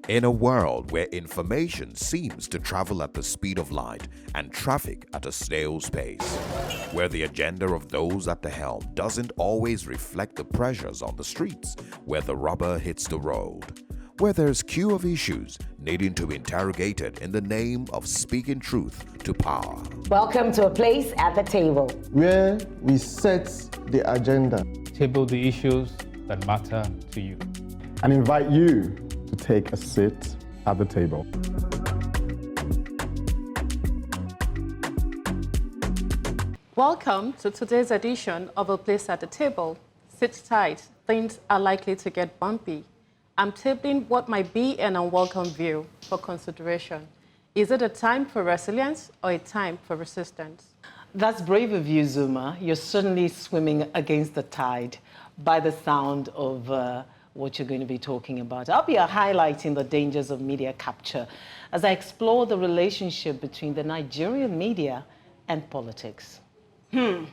In a world where information seems to travel at the speed of light and traffic at a snail's pace, where the agenda of those at the helm doesn't always reflect the pressures on the streets, where the rubber hits the road, where there's queue of issues needing to be interrogated in the name of speaking truth to power. Welcome to a place at the table, where we set the agenda, table the issues that matter to you, and invite you to take a seat at the table. Welcome to today's edition of A Place at the Table. Sit tight, things are likely to get bumpy. I'm tabling what might be an unwelcome view for consideration. Is it a time for resilience or a time for resistance? That's brave of you, Zumah. You're certainly swimming against the tide by the sound of what you're going to be talking about. I'll be highlighting the dangers of media capture as I explore the relationship between the Nigerian media and politics. The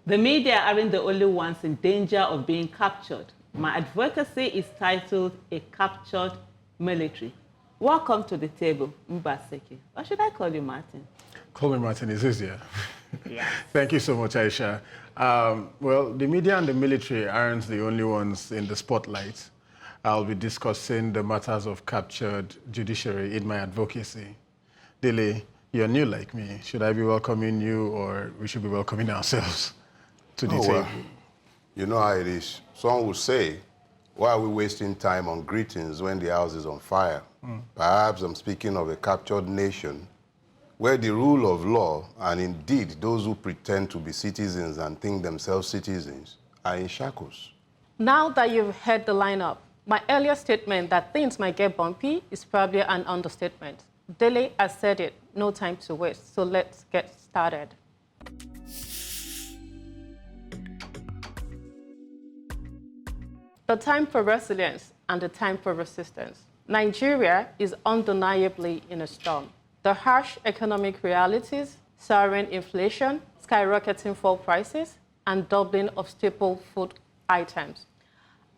media aren't the only ones in danger of being captured. My advocacy is titled A Captured Military. Welcome to the table, Mbaseke. Or should I call you Martin? Call me Martin, is easier. Yes. Thank you so much, Aisha. Well, the media and the military aren't the only ones in the spotlight. I'll be discussing the matters of captured judiciary in my advocacy. Dele, you're new like me. Should I be welcoming you, or we should be welcoming ourselves to the table? Well, you know how it is. Some will say, why are we wasting time on greetings when the house is on fire? Perhaps I'm speaking of a captured nation where the rule of law, and indeed those who pretend to be citizens and think themselves citizens, are in shackles. Now that you've heard the lineup, my earlier statement that things might get bumpy is probably an understatement. Dele has said it, no time to waste, so let's get started. The time for resilience and the time for resistance. Nigeria is undeniably in a storm. The harsh economic realities, soaring inflation, skyrocketing fuel prices, and doubling of staple food items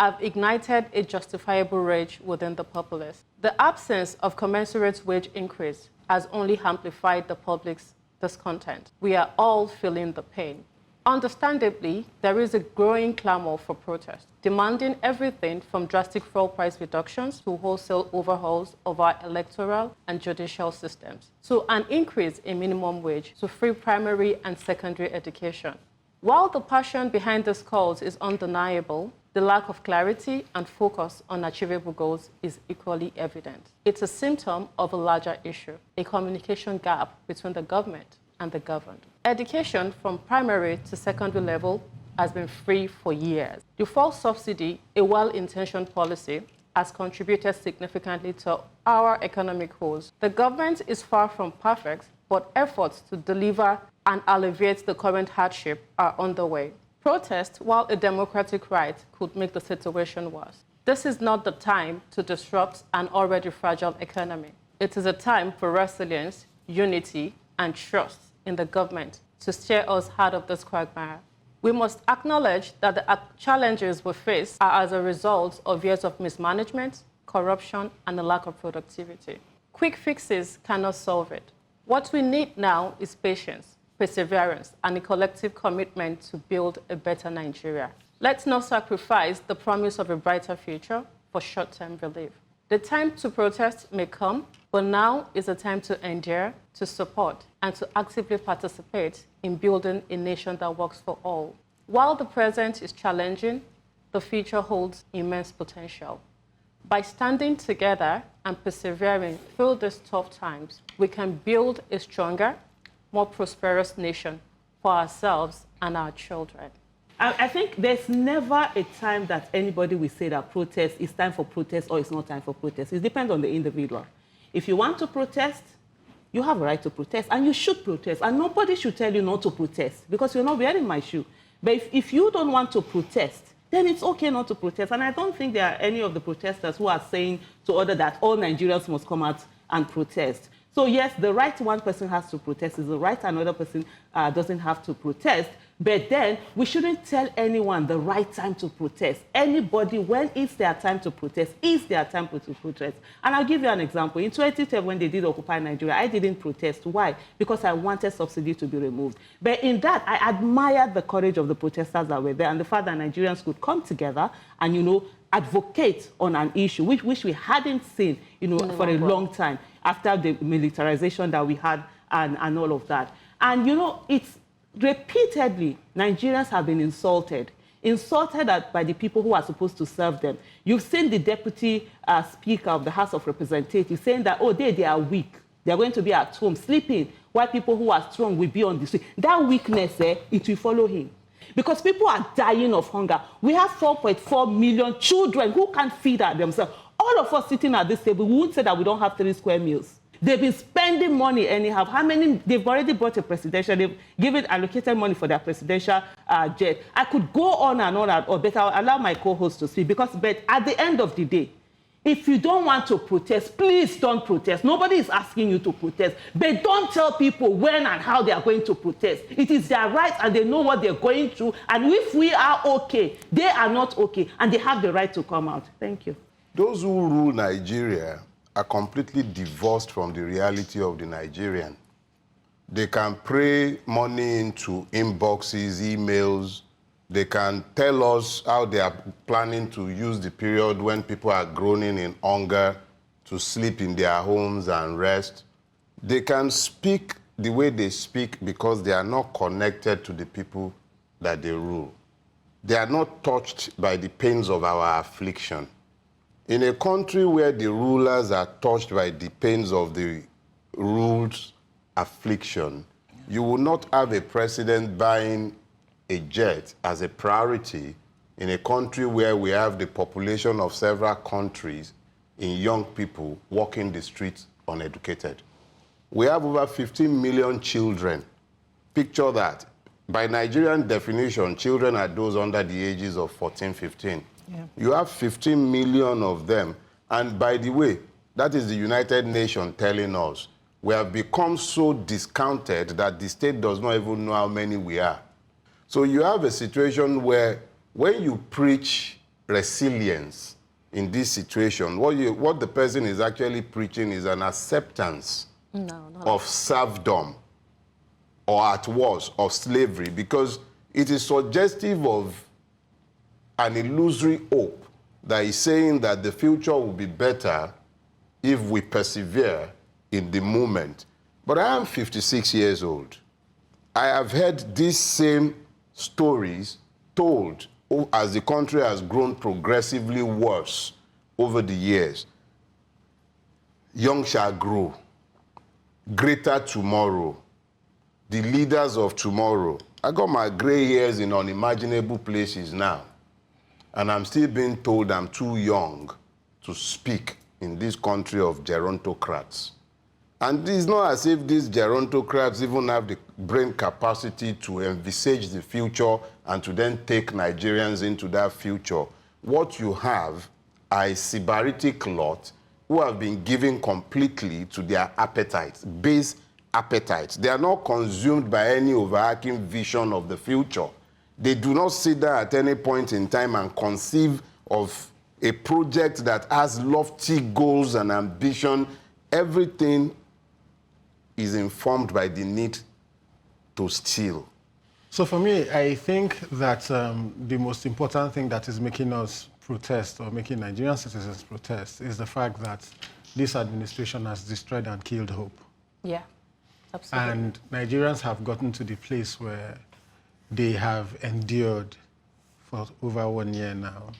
have ignited a justifiable rage within the populace. The absence of commensurate wage increase has only amplified the public's discontent. We are all feeling the pain. Understandably, there is a growing clamor for protest, demanding everything from drastic fuel price reductions to wholesale overhauls of our electoral and judicial systems, to an increase in minimum wage, to free primary and secondary education. While the passion behind these calls is undeniable, the lack of clarity and focus on achievable goals is equally evident. It's a symptom of a larger issue, a communication gap between the government and the governed. Education from primary to secondary level has been free for years. The fuel subsidy, a well-intentioned policy, has contributed significantly to our economic woes. The government is far from perfect, but efforts to deliver and alleviate the current hardship are underway. Protest, while a democratic right, could make the situation worse. This is not the time to disrupt an already fragile economy. It is a time for resilience, unity, and trust in the government to steer us out of this quagmire. We must acknowledge that the challenges we face are as a result of years of mismanagement, corruption, and a lack of productivity. Quick fixes cannot solve it. What we need now is patience, perseverance, and a collective commitment to build a better Nigeria. Let's not sacrifice the promise of a brighter future for short-term relief. The time to protest may come, but now is the time to endure, to support, and to actively participate in building a nation that works for all. While the present is challenging, the future holds immense potential. By standing together and persevering through these tough times, we can build a stronger, more prosperous nation for ourselves and our children. I think there's never a time that anybody will say that protest is time for protest or it's not time for protest. It depends on the individual. If you want to protest, you have a right to protest, and you should protest. And nobody should tell you not to protest, because you're not wearing my shoe. But if you don't want to protest, then it's okay not to protest. And I don't think there are any of the protesters who are saying to others that all Nigerians must come out and protest. So yes, the right one person has to protest is the right another person doesn't have to protest. But then we shouldn't tell anyone the right time to protest. Anybody, when it's their time to protest, it's their time to protest. And I'll give you an example. In 2010, when they did Occupy Nigeria, I didn't protest. Why? Because I wanted subsidy to be removed. But in that, I admired the courage of the protesters that were there and the fact that Nigerians could come together and, you know, advocate on an issue which we hadn't seen, you know, for a long time after the militarization that we had and all of that. And, you know, it's repeatedly, Nigerians have been insulted by the people who are supposed to serve them. You've seen the deputy speaker of the House of Representatives saying that, oh, they are weak. They're going to be at home sleeping, while people who are strong will be on the street. That weakness, it will follow him. Because people are dying of hunger. We have 4.4 million children who can't feed themselves. All of us sitting at this table, we won't say that we don't have 3 square meals. They've been spending money anyhow. How many? They've already bought a presidential. They've given allocated money for their presidential jet. I could go on and on, but I'll allow my co-host to speak. But at the end of the day, if you don't want to protest, please don't protest. Nobody is asking you to protest. But don't tell people when and how they are going to protest. It is their right and they know what they're going through. And if we are okay, they are not okay. And they have the right to come out. Thank you. Those who rule Nigeria are completely divorced from the reality of the Nigerian. They can pray money into inboxes, emails. They can tell us how they are planning to use the period when people are groaning in hunger to sleep in their homes and rest. They can speak the way they speak because they are not connected to the people that they rule. They are not touched by the pains of our affliction. In a country where the rulers are touched by the pains of the ruled's affliction, you will not have a president buying a jet as a priority in a country where we have the population of several countries in young people walking the streets uneducated. We have over 15 million children. Picture that. By Nigerian definition, children are those under the ages of 14, 15. Yeah. You have 15 million of them. And by the way, that is the United Nations telling us we have become so discounted that the state does not even know how many we are. So you have a situation where when you preach resilience in this situation, what the person is actually preaching is an acceptance of serfdom or at worst of slavery, because it is suggestive of an illusory hope that is saying that the future will be better if we persevere in the moment. But I am 56 years old. I have heard these same stories told as the country has grown progressively worse over the years. Young shall grow, greater tomorrow, the leaders of tomorrow. I got my gray hairs in unimaginable places now. And I'm still being told I'm too young to speak in this country of gerontocrats. And it's not as if these gerontocrats even have the brain capacity to envisage the future and to then take Nigerians into that future. What you have are a sybaritic lot who have been given completely to their appetites, base appetites. They are not consumed by any overarching vision of the future. They do not sit there at any point in time and conceive of a project that has lofty goals and ambition. Everything is informed by the need to steal. So for me, I think that the most important thing that is making us protest or making Nigerian citizens protest is the fact that this administration has destroyed and killed hope. Yeah, absolutely. And Nigerians have gotten to the place where they have endured for over 1 year now.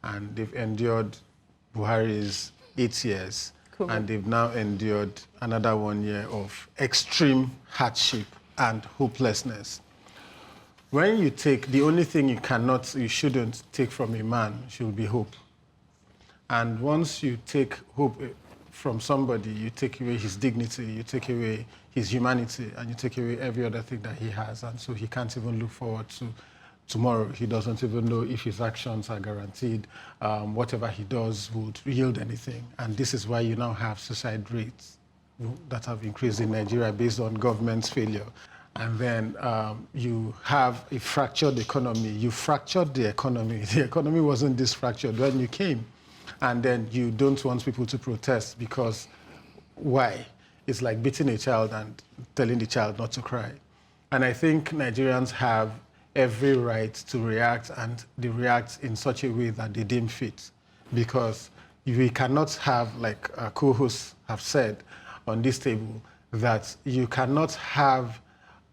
And they've endured Buhari's 8 years. Cool. And they've now endured another 1 year of extreme hardship and hopelessness. When you take, the only thing you shouldn't take from a man should be hope. And once you take hope from somebody, you take away his dignity, you take away his humanity, and you take away every other thing that he has. And so he can't even look forward to tomorrow. He doesn't even know if his actions are guaranteed. Whatever he does would yield anything. And this is why you now have suicide rates that have increased in Nigeria based on government's failure. and then you have a fractured economy. You fractured the economy. The economy wasn't this fractured when you came. And then you don't want people to protest because why? It's like beating a child and telling the child not to cry. And I think Nigerians have every right to react, and they react in such a way that they deem fit. Because we cannot have, like co-hosts have said on this table, that you cannot have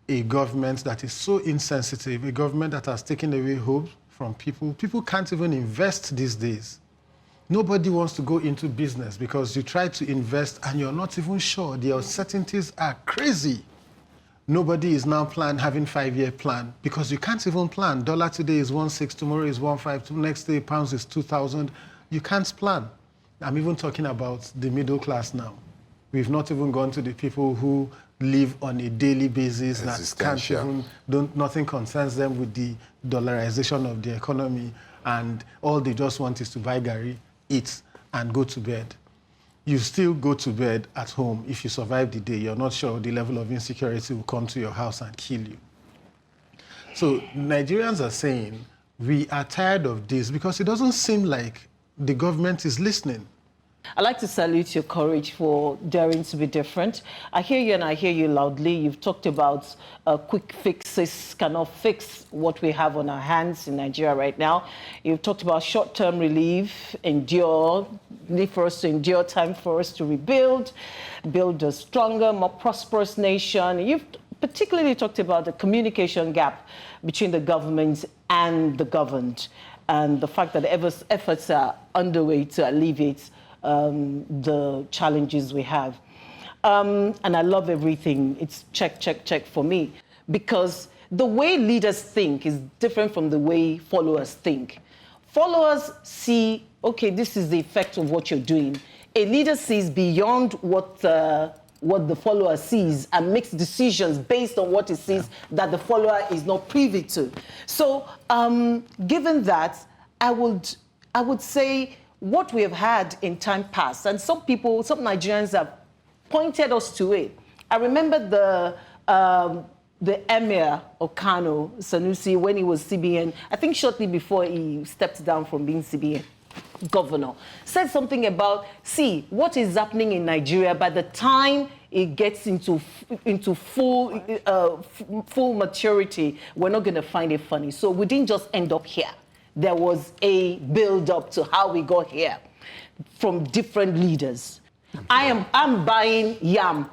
a government that is so insensitive, a government that has taken away hope from people. People can't even invest these days. Nobody wants to go into business because you try to invest and you're not even sure. The uncertainties are crazy. Nobody is now having 5-year plan because you can't even plan. Dollar today is 1.6, tomorrow is 1.5, next day pounds is 2,000. You can't plan. I'm even talking about the middle class now. We've not even gone to the people who live on a daily basis that can't even, nothing concerns them with the dollarization of the economy, and all they just want is to buy gari, eat, and go to bed. You still go to bed at home. If you survive the day, you're not sure the level of insecurity will come to your house and kill you. So Nigerians are saying, we are tired of this because it doesn't seem like the government is listening. I'd like to salute your courage for daring to be different. I hear you and I hear you loudly. You've talked about quick fixes cannot fix what we have on our hands in Nigeria right now. You've talked about short-term relief, endure, need for us to endure, time for us to rebuild, build a stronger, more prosperous nation. You've particularly talked about the communication gap between the government and the governed, and the fact that efforts are underway to alleviate the challenges we have. And I love everything. It's check, check, check for me, because the way leaders think is different from the way followers think. Followers see, okay, this is the effect of what you're doing. A leader sees beyond what the follower sees and makes decisions based on what he sees that the follower is not privy to. So given that, I would say what we have had in time past, and some Nigerians have pointed us to it. I remember the Emir of Kano, Sanusi, when he was CBN, I think shortly before he stepped down from being CBN governor, said something about, see, what is happening in Nigeria, by the time it gets into full maturity, we're not going to find it funny. So we didn't just end up here. There was a build-up to how we got here from different leaders. I'm buying yam,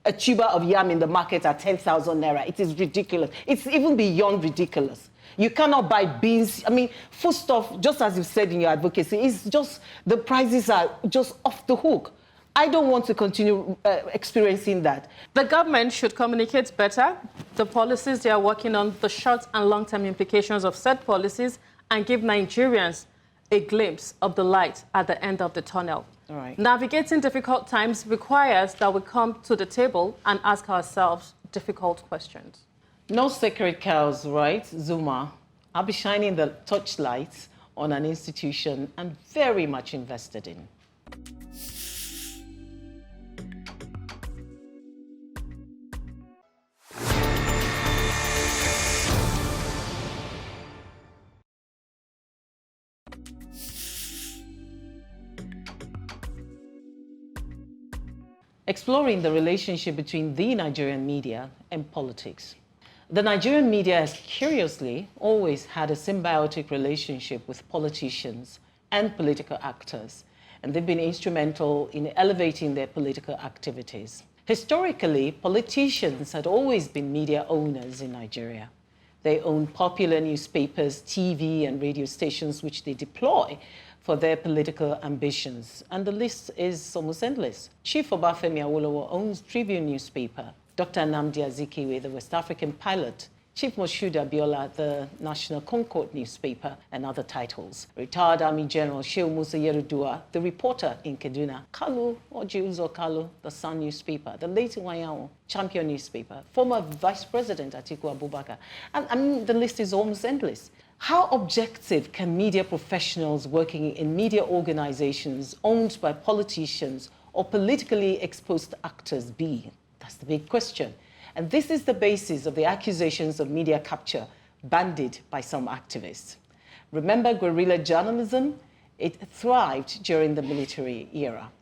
a tuber of yam in the market at 10,000 naira. It is ridiculous. It's even beyond ridiculous. You cannot buy beans. I mean, foodstuff, just as you said in your advocacy, it's just, the prices are just off the hook. I don't want to continue experiencing that. The government should communicate better the policies they are working on, the short and long-term implications of said policies, and give Nigerians a glimpse of the light at the end of the tunnel. All right. Navigating difficult times requires that we come to the table and ask ourselves difficult questions. No sacred cows, right, Zumah? I'll be shining the torchlight on an institution I'm very much invested in. Exploring the relationship between the Nigerian media and politics. The Nigerian media has curiously always had a symbiotic relationship with politicians and political actors, and they've been instrumental in elevating their political activities. Historically, politicians had always been media owners in Nigeria. They own popular newspapers, TV and radio stations, which they deploy for their political ambitions. And the list is almost endless. Chief Obafemi Awolowo owns Tribune newspaper. Dr. Nnamdi Azikiwe, the West African pilot. Chief Moshood Abiola, the National Concord newspaper, and other titles. Retired Army General Shehu Musa Yerodua, the reporter in Kaduna. Kalu Ojiuzo Kalu, the Sun newspaper. The late Wayawo, Champion newspaper. Former Vice President Atiku Abubakar. And I mean, the list is almost endless. How objective can media professionals working in media organizations owned by politicians or politically exposed actors be? That's the big question. And this is the basis of the accusations of media capture bandied by some activists. Remember guerrilla journalism? It thrived during the military era.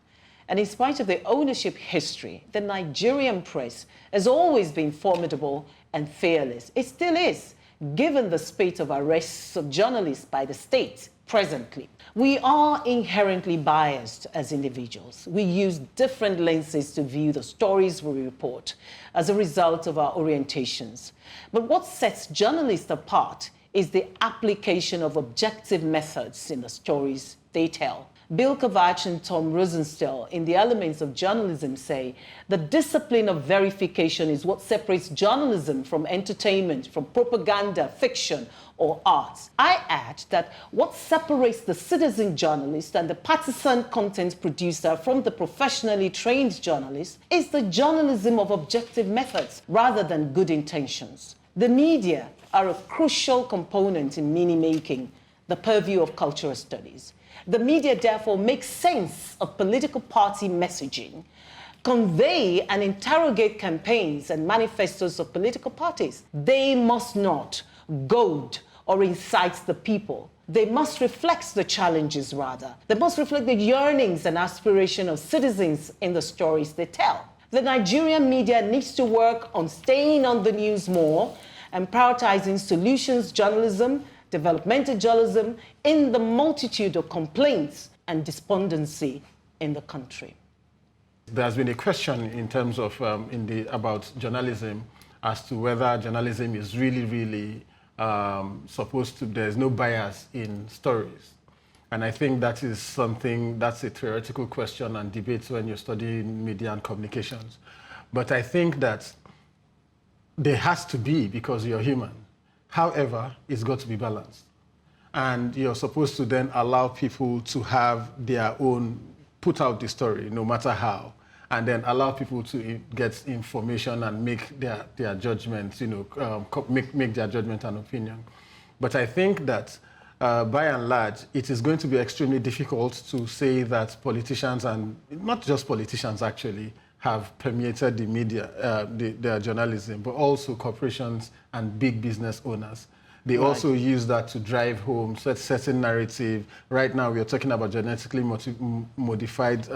And in spite of the ownership history, the Nigerian press has always been formidable and fearless. It still is, given the spate of arrests of journalists by the state presently. We are inherently biased as individuals. We use different lenses to view the stories we report as a result of our orientations. But what sets journalists apart is the application of objective methods in the stories they tell. Bill Kovach and Tom Rosenstiel in The Elements of Journalism say the discipline of verification is what separates journalism from entertainment, from propaganda, fiction, or arts. I add that what separates the citizen journalist and the partisan content producer from the professionally trained journalist is the journalism of objective methods rather than good intentions. The media are a crucial component in meaning-making, the purview of cultural studies. The media, therefore, makes sense of political party messaging, convey and interrogate campaigns and manifestos of political parties. They must not goad or incite the people. They must reflect the challenges, rather. They must reflect the yearnings and aspirations of citizens in the stories they tell. The Nigerian media needs to work on staying on the news more and prioritizing solutions journalism, developmental journalism in the multitude of complaints and despondency in the country. There's been a question in terms of about journalism as to whether journalism is really supposed to, there's no bias in stories. And I think that is something, that's a theoretical question and debate when you're studying media and communications. But I think that there has to be, because you're human. However, it's got to be balanced. And you're supposed to then allow people to have their own, put out the story, no matter how, and then allow people to get information and make their judgment, make their judgment and opinion. But I think that by and large, it is going to be extremely difficult to say that politicians, and not just politicians actually, have permeated the media, their journalism, but also corporations and big business owners. They also use that to drive home certain narrative. Right now, we are talking about genetically modified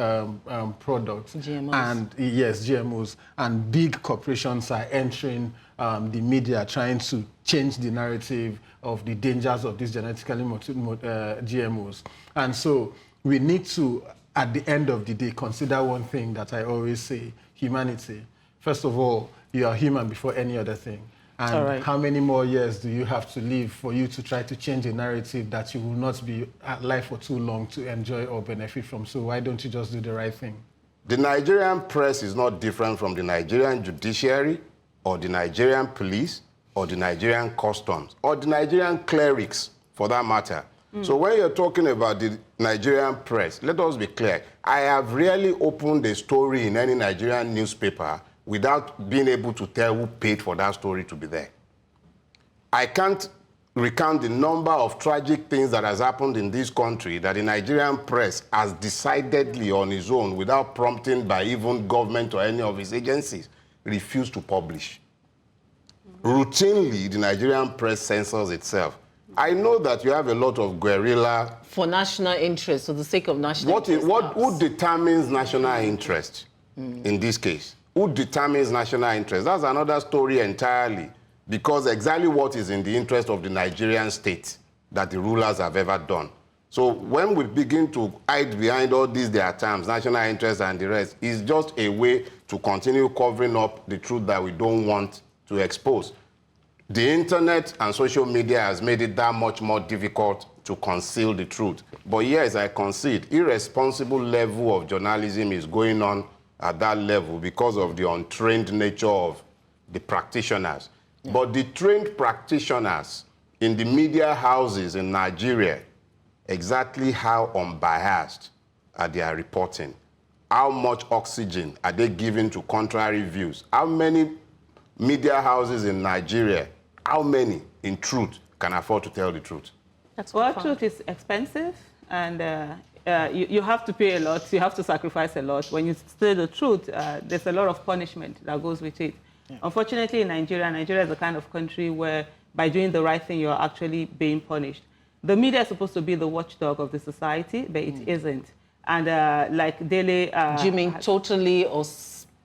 products. GMOs. And yes, GMOs. And big corporations are entering the media, trying to change the narrative of the dangers of these genetically GMOs. And so we need to, at the end of the day, consider one thing that I always say, humanity. First of all, you are human before any other thing. And how many more years do you have to live for you to try to change a narrative that you will not be alive for too long to enjoy or benefit from? So why don't you just do the right thing? The Nigerian press is not different from the Nigerian judiciary or the Nigerian police or the Nigerian customs or the Nigerian clerics, for that matter. So when you're talking about the Nigerian press, let us be clear. I have rarely opened a story in any Nigerian newspaper without being able to tell who paid for that story to be there. I can't recount the number of tragic things that has happened in this country that the Nigerian press has decidedly on its own, without prompting by even government or any of its agencies, refused to publish. Routinely, the Nigerian press censors itself. I know that you have a lot of guerrilla... For national interest, for the sake of national interest. Who determines national interest in this case? Who determines national interest? That's another story entirely, because exactly what is in the interest of the Nigerian state that the rulers have ever done. So when we begin to hide behind all these their terms, national interest and the rest, is just a way to continue covering up the truth that we don't want to expose. The internet and social media has made it that much more difficult to conceal the truth. But yes, I concede, irresponsible level of journalism is going on at that level because of the untrained nature of the practitioners. But the trained practitioners in the media houses in Nigeria, exactly how unbiased are their reporting? How much oxygen are they giving to contrary views? How many media houses in Nigeria, how many, in truth, can afford to tell the truth? Well, truth is expensive, and you have to pay a lot, you have to sacrifice a lot. When you say the truth, there's a lot of punishment that goes with it. Yeah. Unfortunately, in Nigeria is the kind of country where by doing the right thing, you're actually being punished. The media is supposed to be the watchdog of the society, but it isn't. And like Dele... Do you mean totally or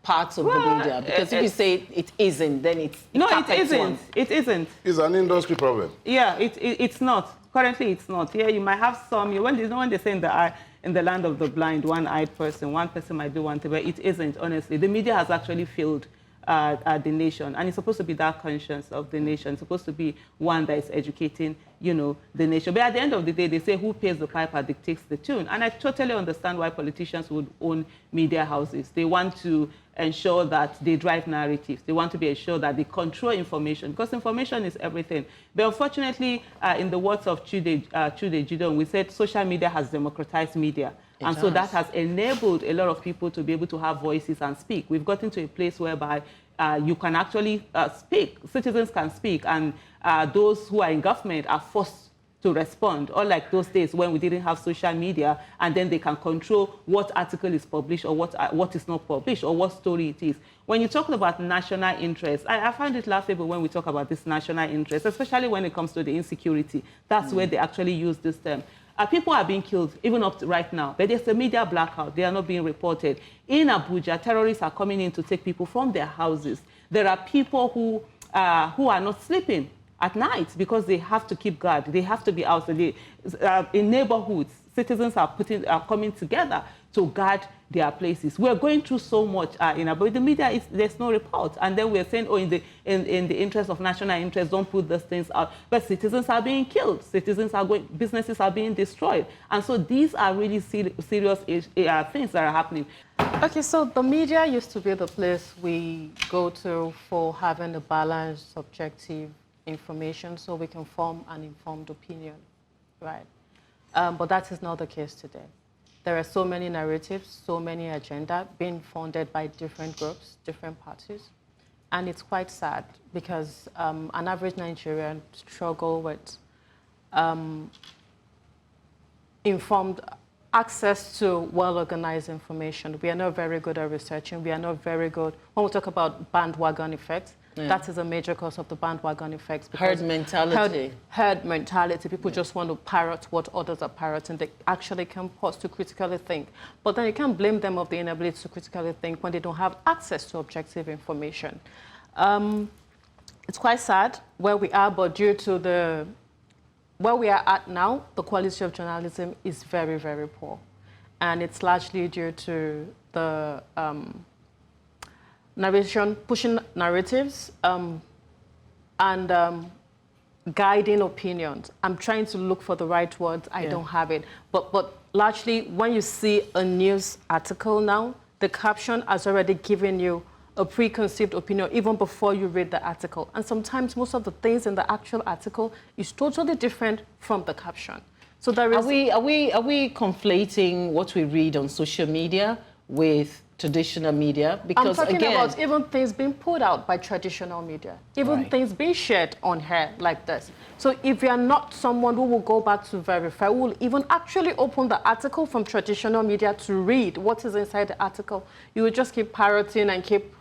parts of the media? Because if you say it isn't, then it's... No, it isn't. It isn't. It's an industry problem. Yeah, it's not. Currently, it's not. Yeah, you might have some... When they say in the land of the blind, one-eyed person, one person might do one thing, but it isn't, honestly. The media has actually failed the nation, and it's supposed to be that conscience of the nation. It's supposed to be one that is educating, the nation. But at the end of the day, they say who pays the piper dictates the tune. And I totally understand why politicians would own media houses. They want to ensure that they drive narratives. They want to be assured that they control information, because information is everything. But unfortunately, in the words of Chude, we said social media has democratized media. And so that has enabled a lot of people to be able to have voices and speak. We've gotten to a place whereby you can actually speak. Citizens can speak, and those who are in government are forced to respond, unlike those days when we didn't have social media, and then they can control what article is published or what is not published or what story it is. When you talk about national interest, I find it laughable when we talk about this national interest, especially when it comes to the insecurity. That's where they actually use this term. People are being killed, even up to right now, but there's a media blackout. They are not being reported. In Abuja, terrorists are coming in to take people from their houses. There are people who are not sleeping at night because they have to keep guard. They have to be out. In neighborhoods, citizens are coming together to guard their places. We're going through so much in Abuja. The media, there's no report. And then we're saying, in the interest of national interest, don't put those things out. But citizens are being killed. Businesses are being destroyed. And so these are really serious things that are happening. Okay, so the media used to be the place we go to for having a balanced, objective information so we can form an informed opinion, right? But that is not the case today. There are so many narratives, so many agenda being funded by different groups, different parties. And it's quite sad because an average Nigerian struggle with informed access to well-organized information. We are not very good at researching. We are not very good. When we talk about bandwagon effects, that is a major cause of the bandwagon effects. Herd mentality. Herd mentality. People just want to parrot what others are parroting. They actually can pause to critically think. But then you can't blame them of the inability to critically think when they don't have access to objective information. It's quite sad where we are, but due to where we are at now, the quality of journalism is very, very poor. And it's largely due to the narration, pushing narratives and guiding opinions. I'm trying to look for the right words. I don't have it. But largely, when you see a news article now, the caption has already given you a preconceived opinion even before you read the article. And sometimes most of the things in the actual article is totally different from the caption. So there is... Are we conflating what we read on social media with traditional media? Because I'm talking again, about even things being put out by traditional media, even things being shared on here like this. So if you're not someone who will go back to verify, who will even actually open the article from traditional media to read what is inside the article, you will just keep parroting and keep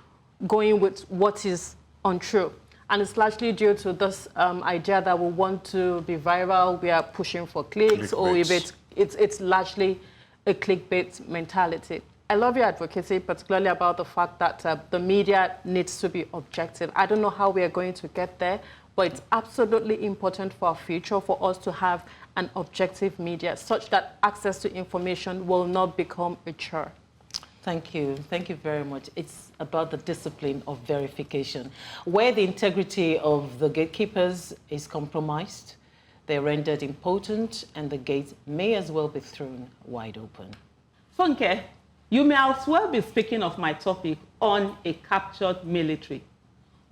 going with what is untrue. And it's largely due to this idea that we want to be viral, we are pushing for clicks, or if it's largely a clickbait mentality. I love your advocacy, particularly about the fact that the media needs to be objective. I don't know how we are going to get there, but it's absolutely important for our future for us to have an objective media such that access to information will not become a chore. Thank you. Thank you very much. It's about the discipline of verification. Where the integrity of the gatekeepers is compromised, they're rendered impotent, and the gates may as well be thrown wide open. Funke, you may as well be speaking of my topic on a captured military.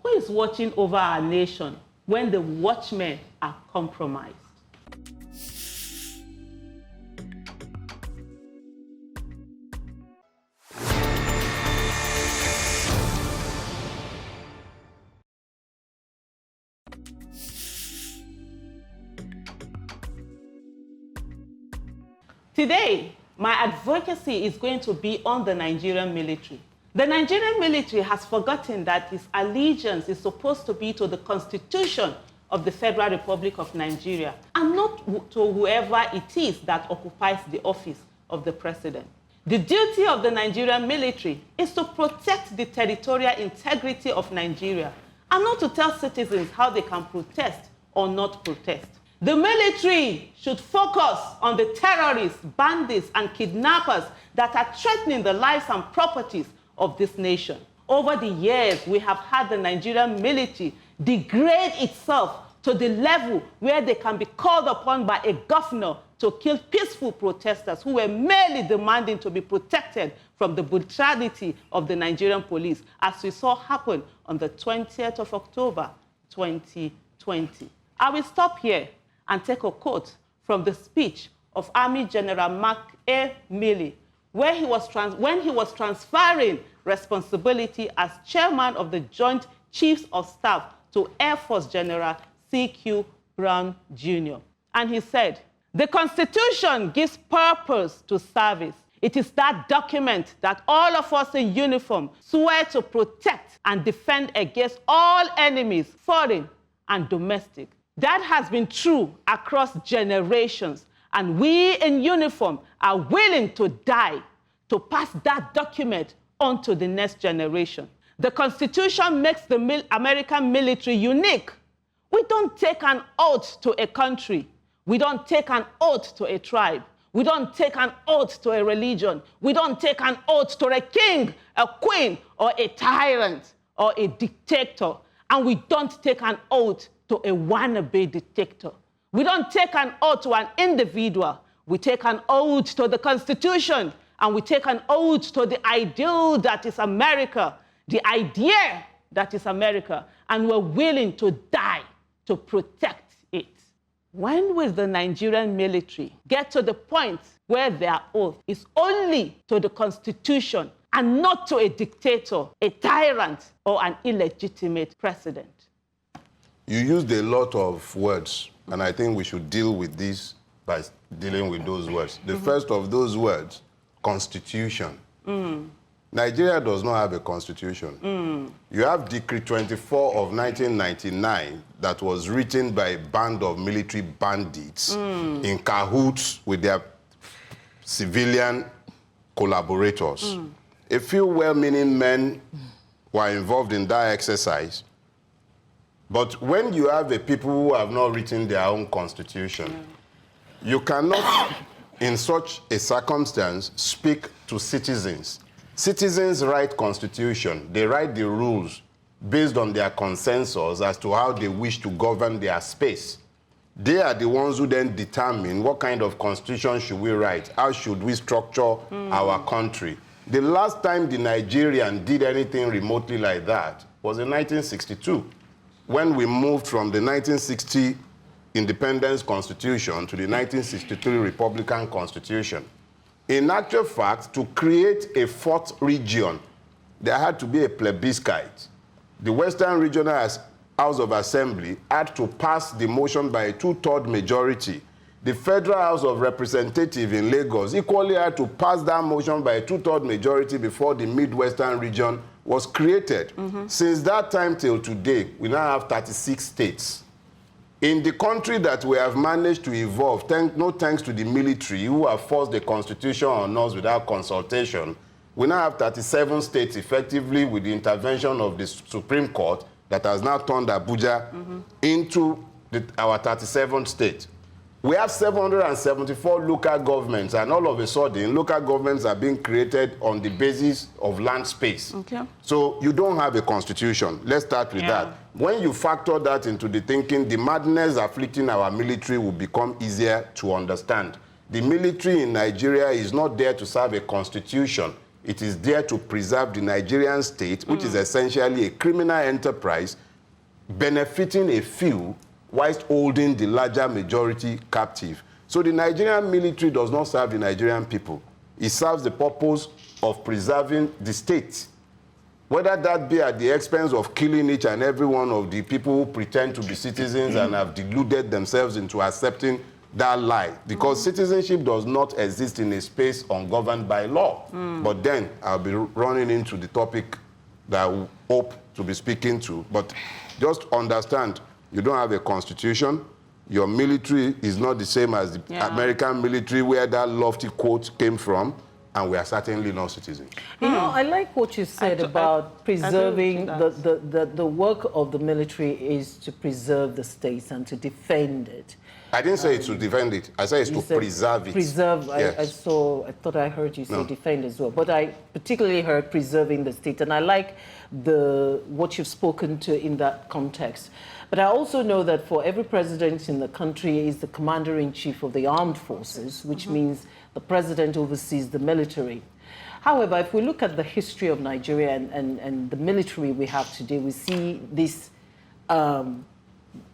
Who is watching over our nation when the watchmen are compromised? Today, my advocacy is going to be on the Nigerian military. The Nigerian military has forgotten that its allegiance is supposed to be to the Constitution of the Federal Republic of Nigeria and not to whoever it is that occupies the office of the president. The duty of the Nigerian military is to protect the territorial integrity of Nigeria and not to tell citizens how they can protest or not protest. The military should focus on the terrorists, bandits, and kidnappers that are threatening the lives and properties of this nation. Over the years, we have had the Nigerian military degrade itself to the level where they can be called upon by a governor to kill peaceful protesters who were merely demanding to be protected from the brutality of the Nigerian police, as we saw happen on the 20th of October, 2020. I will stop here and take a quote from the speech of Army General Mark A. Milley, when he was transferring responsibility as chairman of the Joint Chiefs of Staff to Air Force General C.Q. Brown Jr. And he said, "The Constitution gives purpose to service. It is that document that all of us in uniform swear to protect and defend against all enemies, foreign and domestic. That has been true across generations, and we in uniform are willing to die to pass that document on to the next generation. The Constitution makes the American military unique. We don't take an oath to a country. We don't take an oath to a tribe. We don't take an oath to a religion. We don't take an oath to a king, a queen, or a tyrant, or a dictator. And we don't take an oath to a wannabe dictator. We don't take an oath to an individual. We take an oath to the Constitution, and we take an oath to the ideal that is America, the idea that is America, and we're willing to die to protect it. When will the Nigerian military get to the point where their oath is only to the Constitution and not to a dictator, a tyrant, or an illegitimate president? You used a lot of words, and I think we should deal with this by dealing with those words. The first of those words, Constitution. Nigeria does not have a constitution. You have Decree 24 of 1999 that was written by a band of military bandits in cahoots with their civilian collaborators. A few well-meaning men were involved in that exercise. But when you have a people who have not written their own constitution, you cannot, in such a circumstance, speak to citizens. Citizens write constitution. They write the rules based on their consensus as to how they wish to govern their space. They are the ones who then determine what kind of constitution should we write, how should we structure our country. The last time the Nigerian did anything remotely like that was in 1962, when we moved from the 1960 Independence Constitution to the 1963 Republican Constitution. In actual fact, to create a fourth region, there had to be a plebiscite. The Western Regional House of Assembly had to pass the motion by a 2/3 majority. The Federal House of Representatives in Lagos equally had to pass that motion by a 2/3 majority before the Midwestern region was created. Since that time till today, we now have 36 states. In the country that we have managed to evolve, no thanks to the military who have forced the constitution on us without consultation, we now have 37 states effectively with the intervention of the Supreme Court that has now turned Abuja into our 37th state. We have 774 local governments, and all of a sudden, local governments are being created on the basis of land space. So you don't have a constitution. Let's start with that. When you factor that into the thinking, the madness afflicting our military will become easier to understand. The military in Nigeria is not there to serve a constitution. It is there to preserve the Nigerian state, which is essentially a criminal enterprise benefiting a few whilst holding the larger majority captive. So the Nigerian military does not serve the Nigerian people. It serves the purpose of preserving the state. Whether that be at the expense of killing each and every one of the people who pretend to be citizens and have deluded themselves into accepting that lie, because citizenship does not exist in a space ungoverned by law. But then I'll be running into the topic that I hope to be speaking to. But just understand, you don't have a constitution. Your military is not the same as the American military, where that lofty quote came from, and we are certainly not citizens. You know, I like what you said about preserving the work of the military is to preserve the state and to defend it. I didn't say it's to defend it. I said it's to preserve it. Preserve. Yes. I thought I heard you say defend as well, but I particularly heard preserving the state, and I like what you've spoken to in that context. But I also know that for every president in the country is the commander-in-chief of the armed forces, which means the president oversees the military. However, if we look at the history of Nigeria and the military we have today, we see this.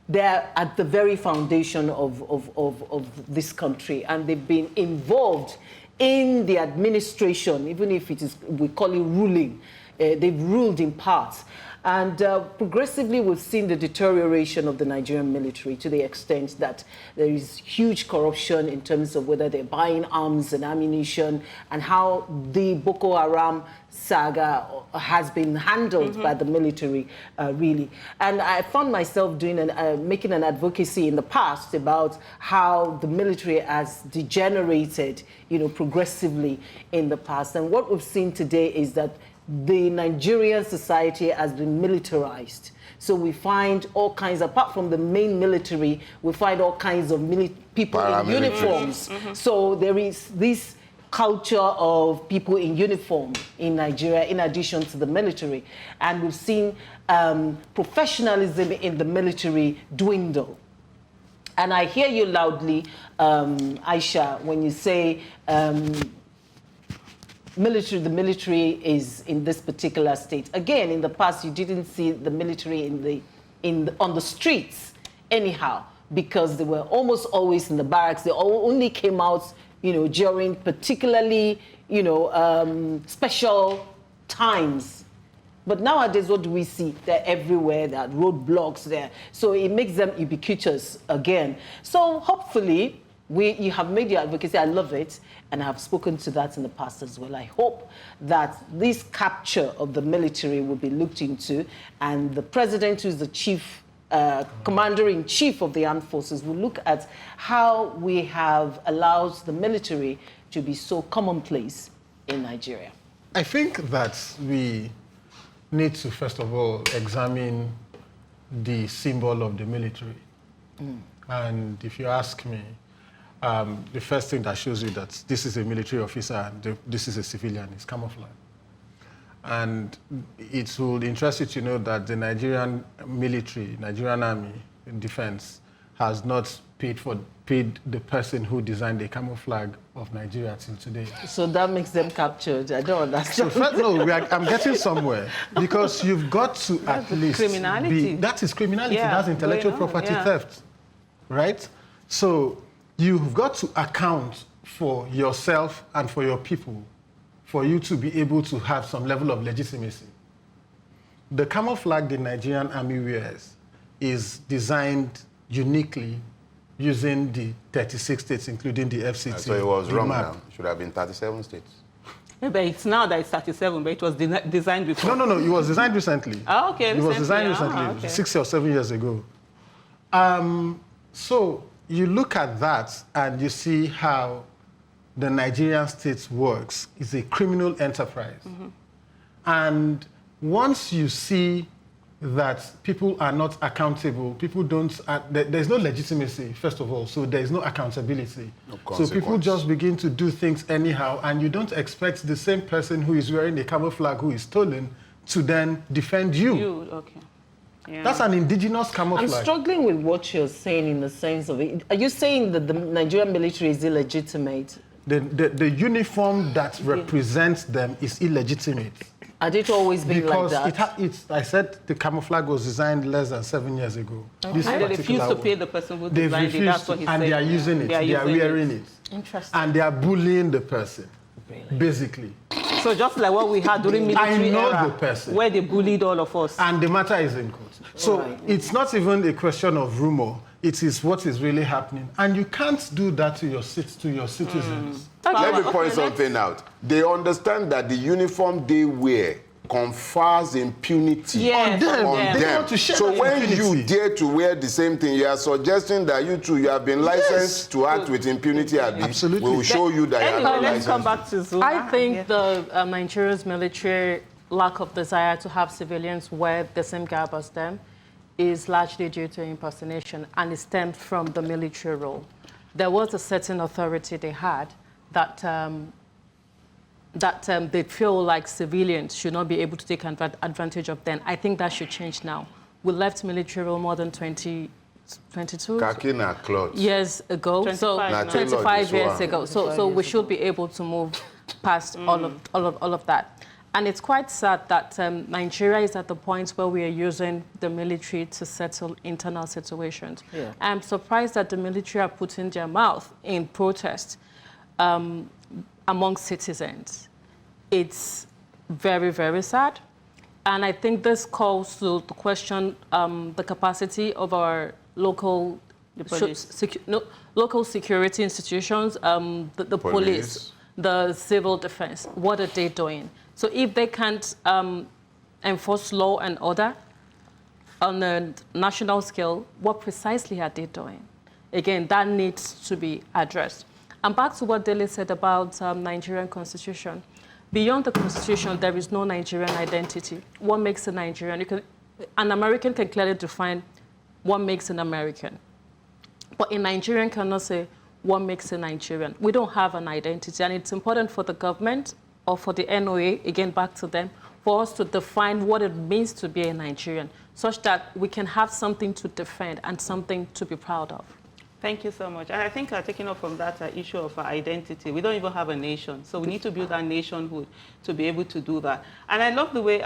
They're at the very foundation of this country, and they've been involved in the administration, even if it is, we call it ruling. They've ruled in parts. And progressively, we've seen the deterioration of the Nigerian military to the extent that there is huge corruption in terms of whether they're buying arms and ammunition, and how the Boko Haram saga has been handled by the military, really. And I found myself making an advocacy in the past about how the military has degenerated, progressively in the past. And what we've seen today is that the Nigerian society has been militarized. So we find all kinds, apart from the main military, we find all kinds of people in uniforms. So there is this culture of people in uniform in Nigeria, in addition to the military. And we've seen professionalism in the military dwindle. And I hear you loudly, Aisha, when you say the military is in this particular state. Again, in the past, you didn't see the military on the streets anyhow, because they were almost always in the barracks. They only came out, during particularly, special times. But nowadays, what do we see? They're everywhere. There are roadblocks there. So it makes them ubiquitous again. So hopefully, you have made your advocacy. I love it. And I have spoken to that in the past as well. I hope that this capture of the military will be looked into, and the president, who's the chief commander-in-chief of the armed forces, will look at how we have allowed the military to be so commonplace in Nigeria. I think that we need to, first of all, examine the symbol of the military. And if you ask me, the first thing that shows you that this is a military officer and this is a civilian is camouflage. And it will interest you to know that the Nigerian military, Nigerian army in defense, has not paid the person who designed the camouflage of Nigeria till today. So that makes them captured. I don't understand. So I'm getting somewhere, because you've got to at least criminality. That is criminality. That's intellectual property theft, right? So you've got to account for yourself and for your people for you to be able to have some level of legitimacy. The camouflage the Nigerian army wears is designed uniquely using the 36 states, including the FCT. So it was wrong now. It should have been 37 states. Yeah, but it's now that it's 37, but it was designed before. No, it was designed recently. Oh, okay. It was designed recently, 6 or 7 years ago. So you look at that and you see how the Nigerian state works. It's a criminal enterprise. And once you see that people are not accountable, people don't, there's no legitimacy, first of all, so there's no accountability. So people just begin to do things anyhow, and you don't expect the same person who is wearing a camouflage who is stolen to then defend you. Okay. Yeah. That's an indigenous camouflage. I'm struggling with what you're saying in the sense of it. Are you saying that the Nigerian military is illegitimate? The uniform that represents them is illegitimate. Had it always been like that? Because I said the camouflage was designed less than 7 years ago. And they refused to pay the person who designed it. That's what he said. And they are using it. They are wearing it. Interesting. And they are bullying the person, basically. So just like what we had during military I know era, the person. where they bullied all of us. And the matter is in court. So it's not even a question of rumor. It is what is really happening. And you can't do that to your citizens. Let me point something out. They understand that the uniform they wear confers impunity Yes, on them. They want to share So that when impunity. you dare to wear the same thing, you are suggesting that you too, you have been licensed to act with impunity. Absolutely. We will show you that you are Anyway, not let's come licensed. back to Zumah. I think the Nigeria's military lack of desire to have civilians wear the same garb as them is largely due to impersonation, and it stemmed from the military role. There was a certain authority they had that they feel like civilians should not be able to take advantage of them. I think that should change now. We left military role more than 22 Kakina cloth. years ago, 25 years ago. So we should be able to move past all of that. And it's quite sad that Nigeria is at the point where we are using the military to settle internal situations. Yeah. I'm surprised that the military are putting their mouth in protest among citizens. It's very, very sad. And I think this calls to question the capacity of our local security institutions, the police, the civil defense. What are they doing? So if they can't enforce law and order on a national scale, what precisely are they doing? Again, that needs to be addressed. And back to what Dele said about Nigerian constitution. Beyond the constitution, there is no Nigerian identity. What makes a Nigerian? An American can clearly define what makes an American. But a Nigerian cannot say what makes a Nigerian. We don't have an identity, and it's important for the government or for the NOA, again, back to them, for us to define what it means to be a Nigerian, such that we can have something to defend and something to be proud of. Thank you so much. And I think taking off from that issue of identity, we don't even have a nation. So we need to build our nationhood to be able to do that. And I love the way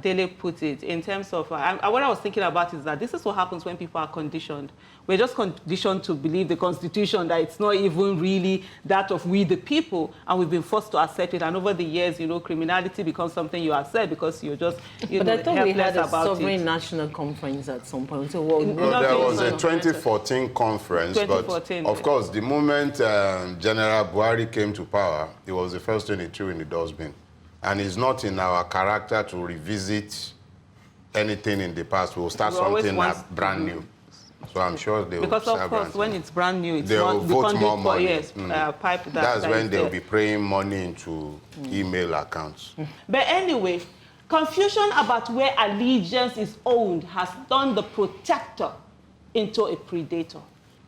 Dele put it in terms of, what I was thinking about is that this is what happens when people are conditioned. We're just conditioned to believe the Constitution, that it's not even really that of we the people, and we've been forced to accept it. And over the years, criminality becomes something you accept because you're just, but I thought we had a sovereign it. national conference at some point. So there was a 2014 conference, but of course, the moment General Buhari came to power, it was the first thing he threw in the dustbin. And it's not in our character to revisit anything in the past. We'll start something brand new. So I'm sure they will. Because of course, when it's brand new, it's they'll not vote more money. Pipe that's when they'll be praying money into email accounts. But anyway, confusion about where allegiance is owned has turned the protector into a predator.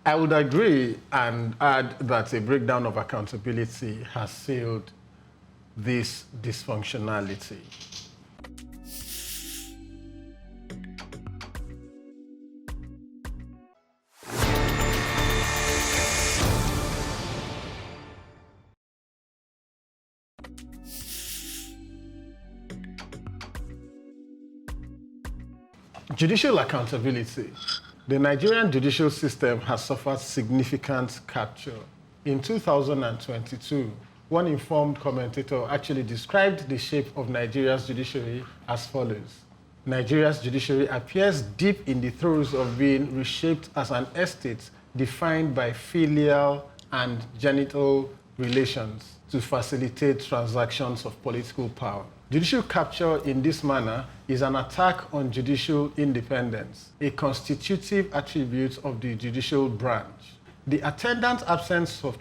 I would agree and add that a breakdown of accountability has sealed this dysfunctionality. Judicial accountability. The Nigerian judicial system has suffered significant capture. In 2022, one informed commentator actually described the shape of Nigeria's judiciary as follows. Nigeria's judiciary appears deep in the throes of being reshaped as an estate defined by filial and genital relations to facilitate transactions of political power. Judicial capture in this manner is an attack on judicial independence, a constitutive attribute of the judicial branch. The attendant absence of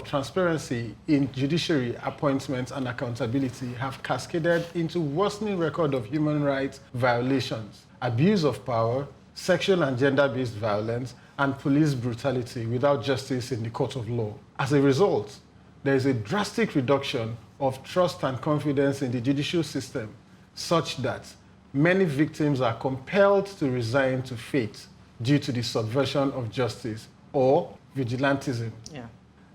transparency in judiciary appointments and accountability have cascaded into worsening record of human rights violations, abuse of power, sexual and gender-based violence, and police brutality without justice in the court of law. As a result, there is a drastic reduction of trust and confidence in the judicial system, such that many victims are compelled to resign to fate due to the subversion of justice or vigilantism. Yeah.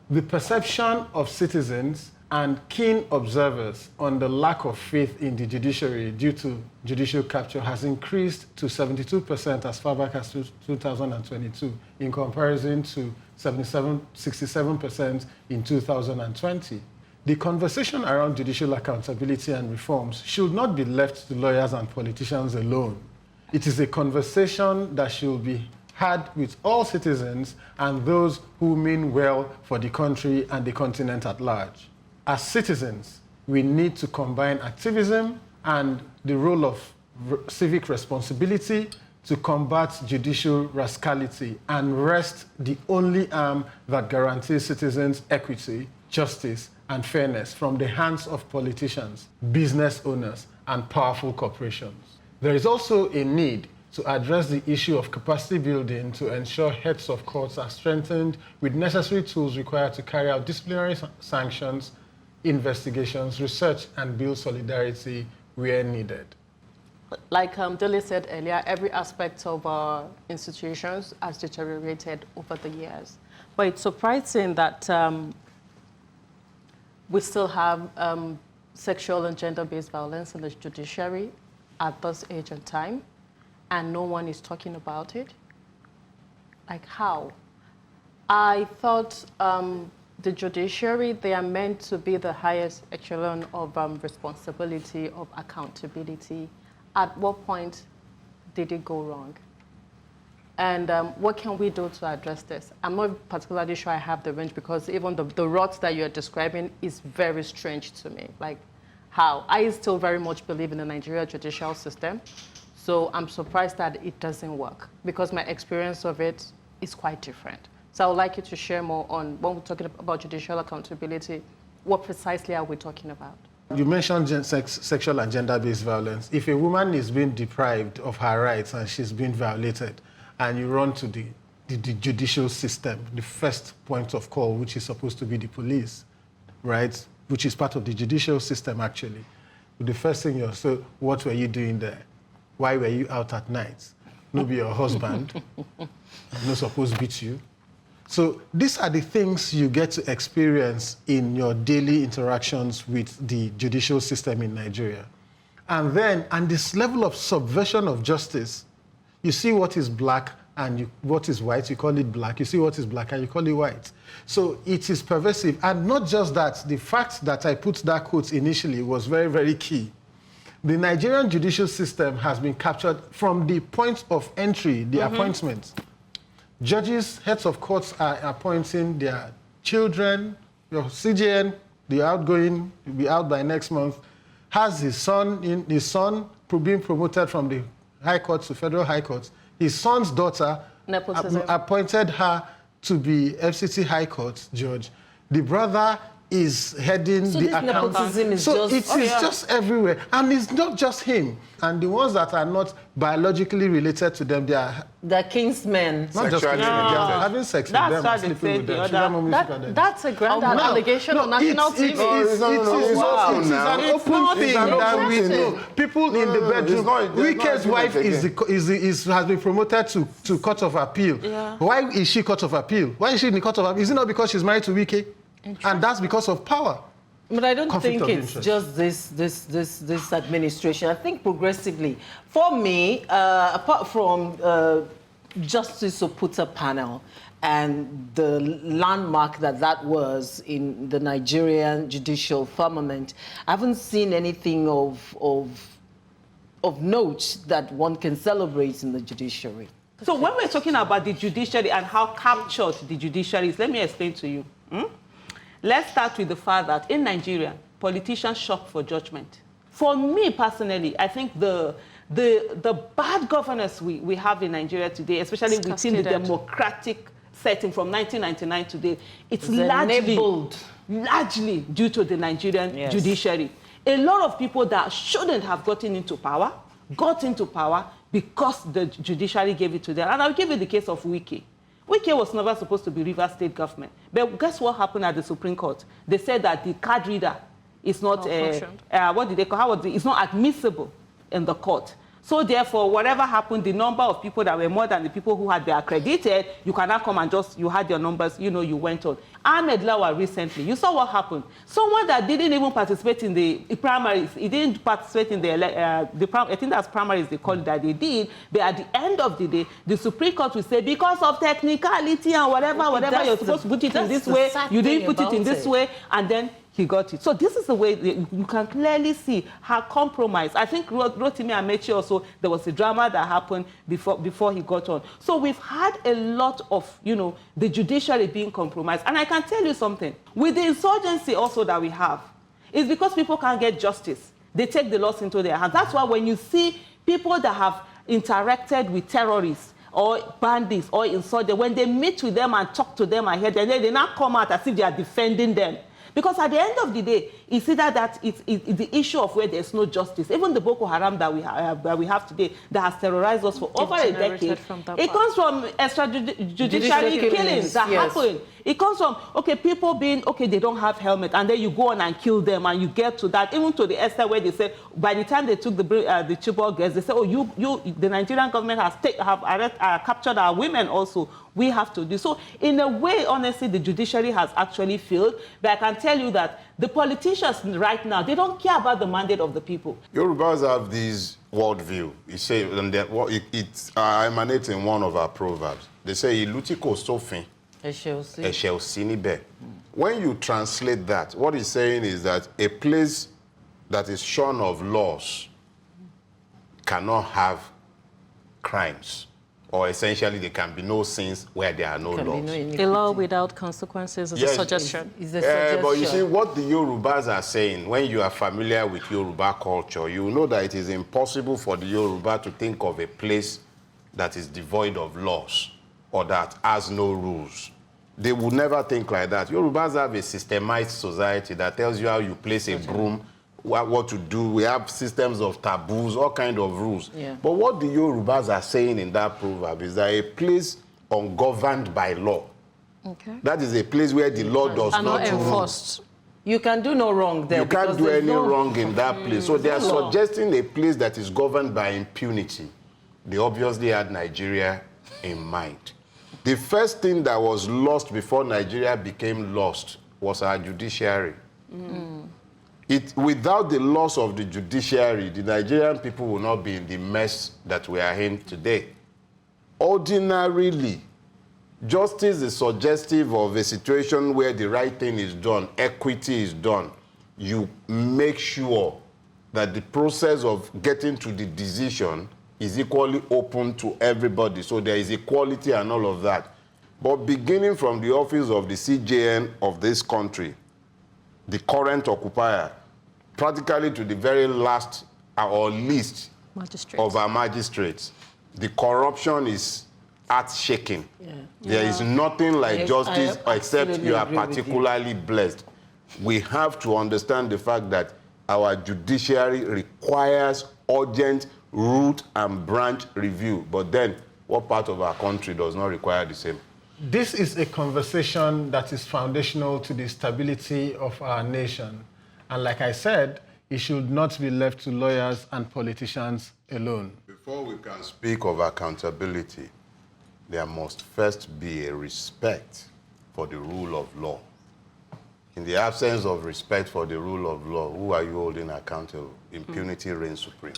The perception of citizens and keen observers on the lack of faith in the judiciary due to judicial capture has increased to 72% as far back as 2022, in comparison to 67% in 2020. the conversation around judicial accountability and reforms should not be left to lawyers and politicians alone. It is a conversation that should be had with all citizens and those who mean well for the country and the continent at large. As citizens, we need to combine activism and the role of civic responsibility to combat judicial rascality and wrest the only arm that guarantees citizens equity, justice, and fairness from the hands of politicians, business owners, and powerful corporations. There is also a need to address the issue of capacity building to ensure heads of courts are strengthened with necessary tools required to carry out disciplinary sanctions, investigations, research, and build solidarity where needed. Like Dele said earlier, every aspect of our institutions has deteriorated over the years. But it's surprising that we still have sexual and gender-based violence in the judiciary at this age and time, and no one is talking about it. Like how? I thought the judiciary, they are meant to be the highest echelon of responsibility, of accountability. At what point did it go wrong? And what can we do to address this? I'm not particularly sure I have the range because even the rot that you're describing is very strange to me. Like how? I still very much believe in the Nigerian judicial system. So I'm surprised that it doesn't work because my experience of it is quite different. So I would like you to share more on when we're talking about judicial accountability, what precisely are we talking about? You mentioned sexual and gender-based violence. If a woman is being deprived of her rights and she's being violated, and you run to the judicial system, the first point of call, which is supposed to be the police, right? Which is part of the judicial system, actually. The first thing you're, so what were you doing there? Why were you out at night? No be your husband. No supposed to beat you. So these are the things you get to experience in your daily interactions with the judicial system in Nigeria. And then, and this level of subversion of justice, you see what is black and what is white, you call it black. You see what is black and you call it white. So it is pervasive. And not just that, the fact that I put that quote initially was very, very key. The Nigerian judicial system has been captured from the point of entry, the appointments. Judges, heads of courts are appointing their children. Your CJN, the outgoing, will be out by next month, has his son being promoted from the High Court to Federal High Court. His son's daughter appointed her to be FCT High Court judge. The brother is heading the account. So it is just everywhere. And it's not just him. And the ones that are not biologically related to them, they are... They're kinsmen. Not just kinsmen. They are having sex with them and sleeping with them. That's a grand allegation on national TV. It is an open thing that we know. People in the bedroom. Wike's wife has been promoted to Court of Appeal. Why is she Court of Appeal? Why is she in the Court of Appeal? Is it not because she's married to Wike? And that's because of power. But I don't think it's just this administration. I think progressively, for me, apart from Justice Oputa panel and the landmark that was in the Nigerian judicial firmament, I haven't seen anything of note that one can celebrate in the judiciary. So when we're talking about the judiciary and how captured the judiciary is, let me explain to you. Let's start with the fact that in Nigeria, politicians shop for judgment. For me personally, I think the bad governance we have in Nigeria today, especially within the democratic setting from 1999 today, it's largely due to the Nigerian judiciary. A lot of people that shouldn't have gotten into power, got into power because the judiciary gave it to them. And I'll give you the case of Wike. Wike was never supposed to be Rivers State government. But guess what happened at the Supreme Court? They said that the card reader is not, it's not admissible in the court. So therefore, whatever happened, the number of people that were more than the people who had been accredited, you cannot come and just, you had your numbers, you went on. Ahmed Lawal recently, you saw what happened. Someone that didn't even participate in the primaries, he didn't participate in I think that's primaries they call it that they did, but at the end of the day, the Supreme Court will say, because of technicality and whatever, you're supposed to put it in this way, you didn't put it in this way, and then he got it. So this is the way you can clearly see how compromised. I think Rotimi Amechi also, there was a drama that happened before he got on. So we've had a lot of, the judiciary being compromised. And I can tell you something, with the insurgency also that we have, it's because people can't get justice. They take the laws into their hands. That's why when you see people that have interacted with terrorists or bandits or insurgents, when they meet with them and talk to them and hear them, they now come out as if they are defending them. Because at the end of the day, it's either that it's the issue of where there's no justice. Even the Boko Haram that we have today that has terrorized us for over a decade, it comes from extrajudicial killings that happen. It comes from, people being, they don't have helmet, and then you go on and kill them, and you get to that, even to the extent where they say, by the time they took the Chibok girls, they say, the Nigerian government has captured our women also. We have to do. So in a way, honestly, the judiciary has actually failed. But I can tell you that the politicians right now, they don't care about the mandate of the people. Yorubas have this worldview. It emanates in one of our proverbs. They say, "Ilutiko sofin, eshelsi nibe." When you translate that, what it's saying is that a place that is shorn of laws cannot have crimes. Or essentially, there can be no sins where there are no laws. A law without consequences is a suggestion. But you see, what the Yorubas are saying, when you are familiar with Yoruba culture, you know that it is impossible for the Yoruba to think of a place that is devoid of laws or that has no rules. They would never think like that. Yorubas have a systemized society that tells you how you place a broom, what to do. We have systems of taboos, all kind of rules. Yeah. But what the Yorubas are saying in that proverb is that a place ungoverned by law. That is a place where the law does not enforced. You can do no wrong there. You can't do any wrong in that place. So they are suggesting a place that is governed by impunity. They obviously had Nigeria in mind. The first thing that was lost before Nigeria became lost was our judiciary. Without the loss of the judiciary, the Nigerian people will not be in the mess that we are in today. Ordinarily, justice is suggestive of a situation where the right thing is done, equity is done. You make sure that the process of getting to the decision is equally open to everybody, so there is equality and all of that. But beginning from the office of the CJN of this country, the current occupier, practically to the very last or least of our magistrates, the corruption is earth-shaking. There is nothing like justice except you are particularly blessed. We have to understand the fact that our judiciary requires urgent root and branch review. But then, what part of our country does not require the same? This is a conversation that is foundational to the stability of our nation. And like I said, it should not be left to lawyers and politicians alone. Before we can speak of accountability, there must first be a respect for the rule of law. In the absence of respect for the rule of law, who are you holding accountable? Impunity reigns supreme.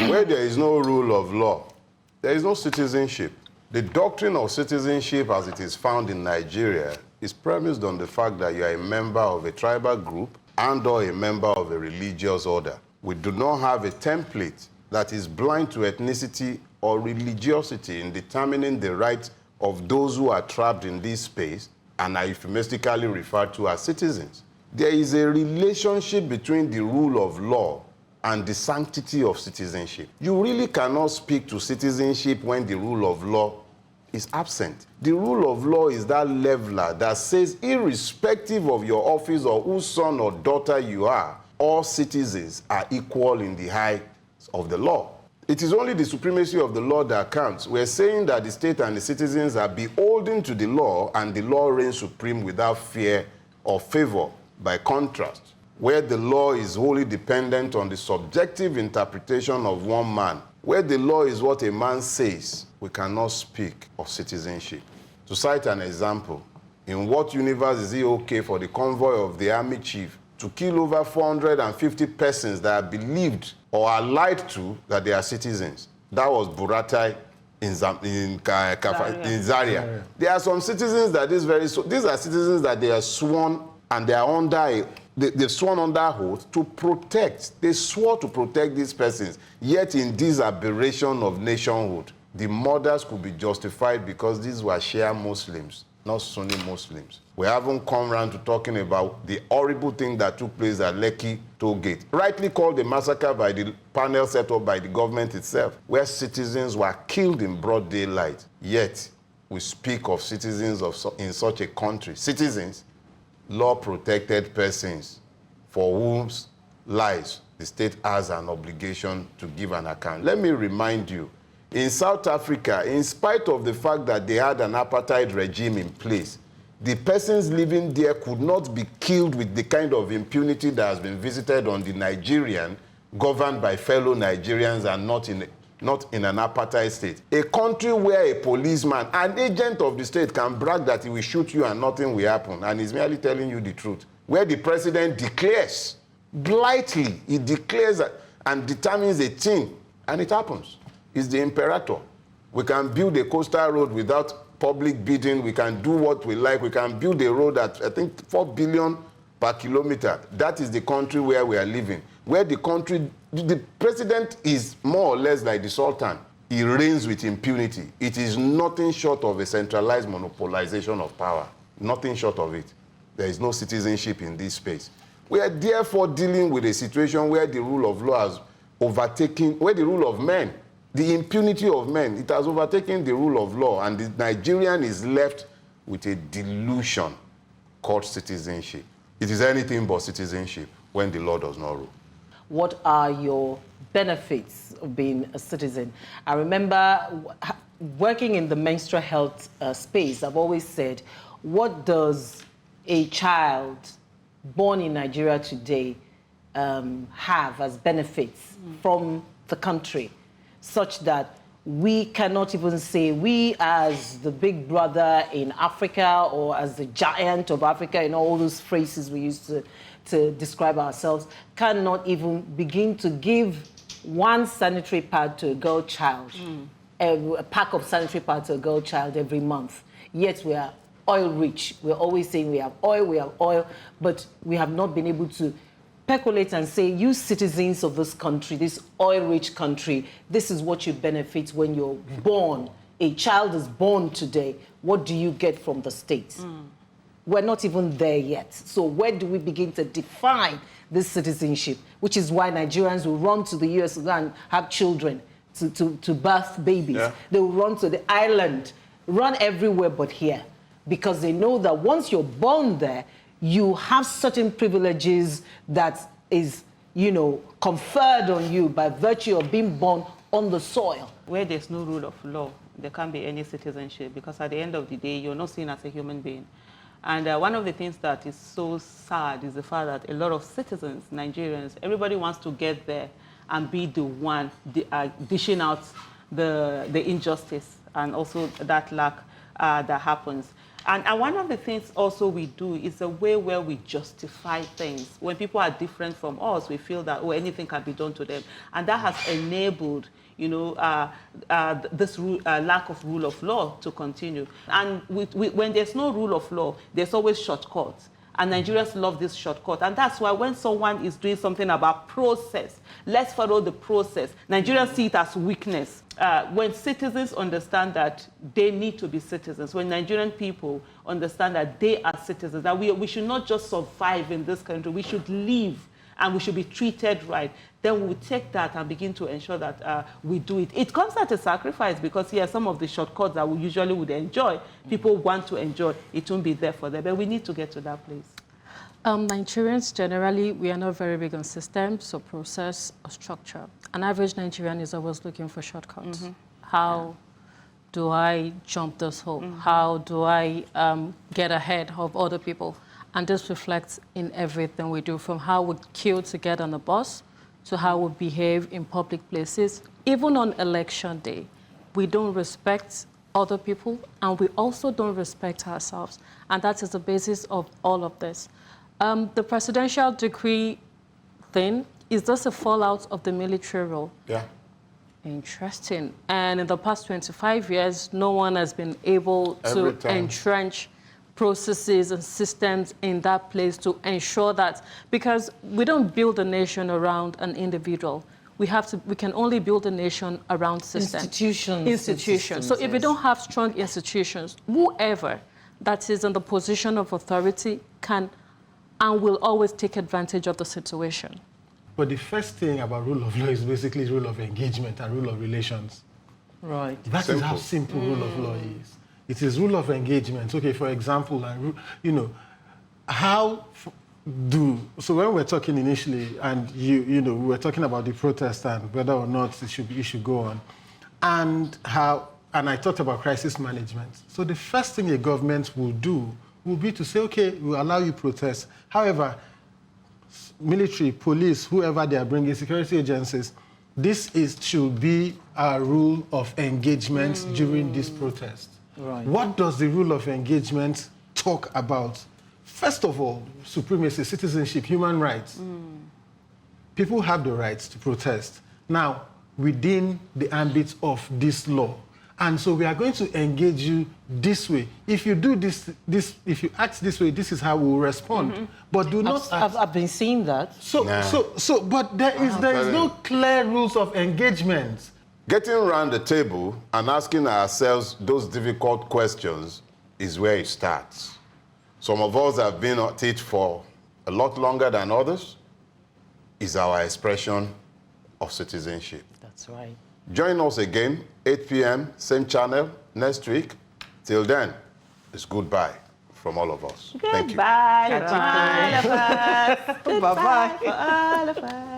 Where there is no rule of law, there is no citizenship. The doctrine of citizenship as it is found in Nigeria is premised on the fact that you are a member of a tribal group and/or a member of a religious order. We do not have a template that is blind to ethnicity or religiosity in determining the rights of those who are trapped in this space and are euphemistically referred to as citizens. There is a relationship between the rule of law and the sanctity of citizenship. You really cannot speak to citizenship when the rule of law is absent. The rule of law is that leveler that says, irrespective of your office or whose son or daughter you are, all citizens are equal in the eyes of the law. It is only the supremacy of the law that counts. We're saying that the state and the citizens are beholden to the law, and the law reigns supreme without fear or favor. By contrast, where the law is wholly dependent on the subjective interpretation of one man, where the law is what a man says, we cannot speak of citizenship. To cite an example, In what universe is it okay for the convoy of the army chief to kill over 450 persons that are believed or are lied to that they are citizens? That was Buratai in Zaria. There are some citizens that these are citizens that they are sworn and they are under they've sworn under oath to protect. They swore to protect these persons. Yet in this aberration of nationhood, the murders could be justified because these were Shia Muslims, not Sunni Muslims. We haven't come around to talking about the horrible thing that took place at Lekki toll gate, rightly called a massacre by the panel set up by the government itself, where citizens were killed in broad daylight. Yet we speak of citizens in such a country, citizens, law-protected persons for whose lives the state has an obligation to give an account. Let me remind you, in South Africa, in spite of the fact that they had an apartheid regime in place, the persons living there could not be killed with the kind of impunity that has been visited on the Nigerian, governed by fellow Nigerians and not in an apartheid state. A country where a policeman, an agent of the state, can brag that he will shoot you and nothing will happen, and he's merely telling you the truth. Where the president declares, blithely, he declares and determines a thing, and it happens. Is the imperator. We can build a coastal road without public bidding. We can do what we like. We can build a road at, I think, 4 billion per kilometer. That is the country where we are living. Where the president is more or less like the Sultan. He reigns with impunity. It is nothing short of a centralized monopolization of power. Nothing short of it. There is no citizenship in this space. We are therefore dealing with a situation where the rule of law has overtaken, where the rule of men, the impunity of men, it has overtaken the rule of law, and the Nigerian is left with a delusion called citizenship. It is anything but citizenship when the law does not rule. What are your benefits of being a citizen? I remember working in the menstrual health space, I've always said, what does a child born in Nigeria today have as benefits from the country, such that we cannot even say we as the big brother in Africa or as the giant of Africa, and all those phrases we used to describe ourselves, cannot even begin to give one sanitary pad to a girl child, a pack of sanitary pads to a girl child every month. Yet we are oil rich. We're always saying we have oil, but we have not been able to percolate and say, you citizens of this country, this oil-rich country, this is what you benefit when you're born. A child is born today. What do you get from the state? We're not even there yet. So where do we begin to define this citizenship? Which is why Nigerians will run to the US and have children, to birth babies. Yeah. They will run to the island, run everywhere but here. Because they know that once you're born there, you have certain privileges that is, conferred on you by virtue of being born on the soil. Where there's no rule of law, there can't be any citizenship, because at the end of the day, you're not seen as a human being. And one of the things that is so sad is the fact that a lot of citizens, Nigerians, everybody wants to get there and be the one dishing out the injustice and also that lack that happens. And one of the things also we do is a way where we justify things. When people are different from us, we feel that, anything can be done to them. And that has enabled, this lack of rule of law to continue. And when there's no rule of law, there's always shortcuts. And Nigerians love this shortcut. And that's why when someone is doing something about process, let's follow the process. Nigerians see it as weakness. When citizens understand that they need to be citizens, when Nigerian people understand that they are citizens, that we should not just survive in this country, we should live and we should be treated right, then we will take that and begin to ensure that we do it. It comes at a sacrifice because, some of the shortcuts that we usually would enjoy, people want to enjoy, it won't be there for them, but we need to get to that place. Nigerians, generally, we are not very big on systems or process or structure. An average Nigerian is always looking for shortcuts. How do I jump this hole? How do I get ahead of other people? And this reflects in everything we do, from how we queue to get on the bus, to how we behave in public places. Even on election day, we don't respect other people, and we also don't respect ourselves. And that is the basis of all of this. The presidential decree thing is just a fallout of the military rule. Yeah. Interesting. And in the past 25 years, no one has been able to entrench processes and systems in that place to ensure that, because we don't build a nation around an individual. We can only build a nation around systems. Institutions. So if we don't have strong institutions, whoever that is in the position of authority can and will always take advantage of the situation. But the first thing about rule of law is basically rule of engagement and rule of relations. Right. That is how simple rule of law is. It is rule of engagement. Okay, for example, so when we're talking initially, and we were talking about the protest and whether or not it should go on, and I talked about crisis management. So the first thing a government will do will be to say, okay, we'll allow you protest. However, military, police, whoever they are bringing, security agencies, should be a rule of engagement during this protest. Right. What does the rule of engagement talk about? First of all, supremacy, citizenship, human rights. People have the rights to protest. Now, within the ambit of this law. And so we are going to engage you this way. If you do this, if you act this way, this is how we will respond. But do not act. I've been seeing that. But there is no clear rules of engagement. Getting around the table and asking ourselves those difficult questions is where it starts. Some of us have been at it for a lot longer than others. Is our expression of citizenship. That's right. Join us again, 8 p.m., same channel, next week. Till then, it's goodbye from all of us. Thank you. Goodbye for all of us. Bye-bye. For all of us.